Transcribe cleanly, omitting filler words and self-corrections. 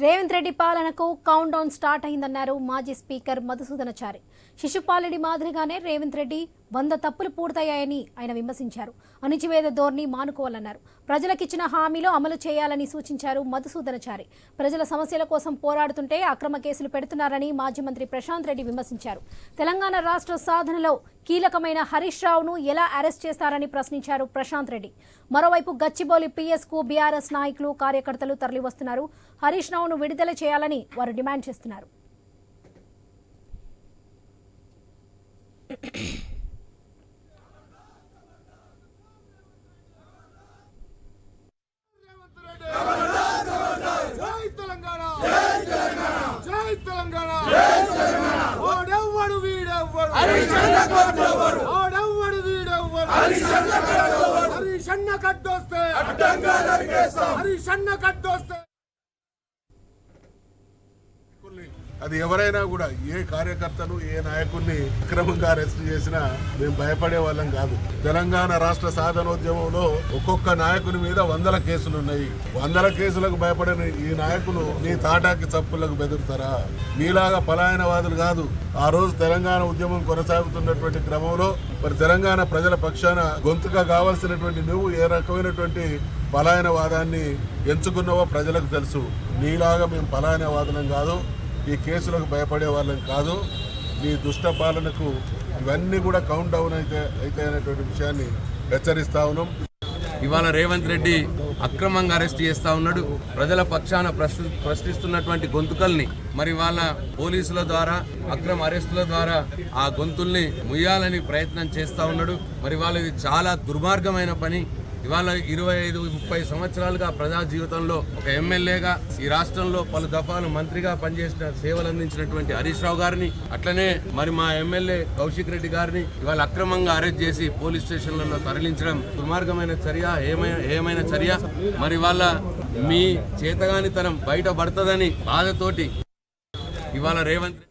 రేవంత్ రెడ్డి పాలనకు count down start అయిందన్నారు మాజీ speaker Madhusudanachari. శిశుపాలుడి మాదిరిగానే రేవంత్ రెడ్డి 100 తప్పులు పూర్తయ్యాయని ఆయన విమర్శించారు. అణిచివేత ధోరణి మానుకోవాలన్నారు. ప్రజలకిచ్చిన హామీలు అమలు చేయాలని సూచించారు మధుసూదనాచారి. ప్రజల సమస్యల కోసం పోరాడుతుంటే అక్రమ కేసులు పెడుతున్నారని మాజీ మంత్రి ప్రశాంత్ రెడ్డి విమర్శించారు. తెలంగాణ రాష్ట్ర సాధనలో కీలకమైన హరీష్ రావును ఎలా అరెస్ట్ చేస్తారని ప్రశ్నించారు ప్రశాంత్ రెడ్డి. మరోవైపు గచ్చిబౌలి పిఎస్ కు బీఆర్ఎస్ నాయకులు కార్యకర్తలు తరలివస్తున్నారు. హరీష్ రావును విడుదల చేయాలని వారు డిమాండ్ చేస్తున్నారు. అది ఎవరైనా కూడా ఏ కార్యకర్తను ఏ నాయకుడిని అక్రమంగా అరెస్ట్ చేసినా మేము భయపడే వాళ్ళం కాదు. తెలంగాణ రాష్ట్ర సాధనోద్యమంలో ఒక్కొక్క నాయకుని మీద 100 కేసులు ఉన్నాయి. 100 కేసులకు భయపడిన ఈ నాయకులు మీ తాటాకి చప్పులకు బెదురుతారా? మీలాగా పలాయనవాదులు కాదు. ఆ రోజు తెలంగాణ ఉద్యమం కొనసాగుతున్నటువంటి క్రమంలో మరి తెలంగాణ ప్రజల పక్షాన గొంతుగా కావాల్సినటువంటి నువ్వు ఏ రకమైనటువంటి పలాయనవాదాన్ని ఎంచుకున్నావో ప్రజలకు తెలుసు. నీలాగా మేము పలాయనవాదులం కాదు, ఈ కేసులకు భయపడే వాళ్ళం కాదు. మీ దుష్ట పాలనకు ఇవన్నీ కూడా కౌంట్ డౌన్ అయితే అనేటువంటి విషయాన్ని హెచ్చరిస్తా ఉన్నాం. ఇవాళ రేవంత్ రెడ్డి అక్రమంగా అరెస్ట్ చేస్తా ఉన్నాడు. ప్రజల పక్షాన ప్రశ్నిస్తున్నటువంటి గొంతుకల్ని మరి వాళ్ళ పోలీసుల ద్వారా అక్రమ అరెస్టుల ద్వారా ఆ గొంతుల్ని ముయ్యాలని ప్రయత్నం చేస్తా ఉన్నాడు. మరి వాళ్ళు ఇది చాలా దుర్మార్గమైన పని. ఇవాళ 25-30 సంవత్సరాలుగా ప్రజా జీవితంలో ఒక ఎమ్మెల్యేగా ఈ రాష్ట్రంలో పలు దఫాలు మంత్రిగా పనిచేసిన సేవలు అందించినటువంటి హరీష్ రావు గారిని, అట్లనే మరి మా ఎమ్మెల్యే కౌశిక్ రెడ్డి గారిని ఇవాళ అక్రమంగా అరెస్ట్ చేసి పోలీస్ స్టేషన్లలో తరలించడం దుర్మార్గమైన చర్య, ఏమైన చర్య. మరి వాళ్ళ మీ చేతగానితనం బయటపడుతుందని బాధతోటి ఇవాళ రేవంత్